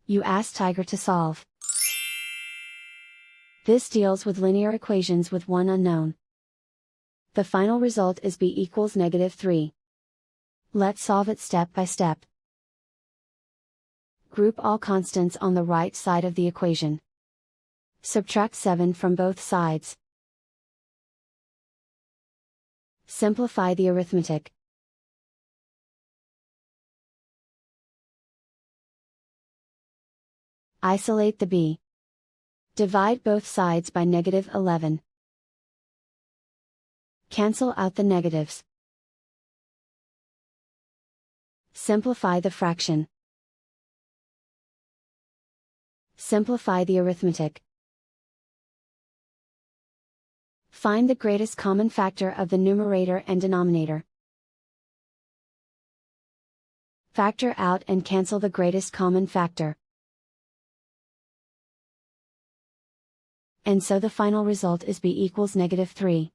You ask Tiger to solve. This deals with linear equations with one unknown. The final result is b equals -3. Let's solve it step by step. Group all constants on the right side of the equation. Subtract 7 from both sides. Simplify the arithmetic. Isolate the b. Divide both sides by -11. Cancel out the negatives. Simplify the fraction. Simplify the arithmetic. Find the greatest common factor of the numerator and denominator. Factor out and cancel the greatest common factor. And so the final result is b equals -3.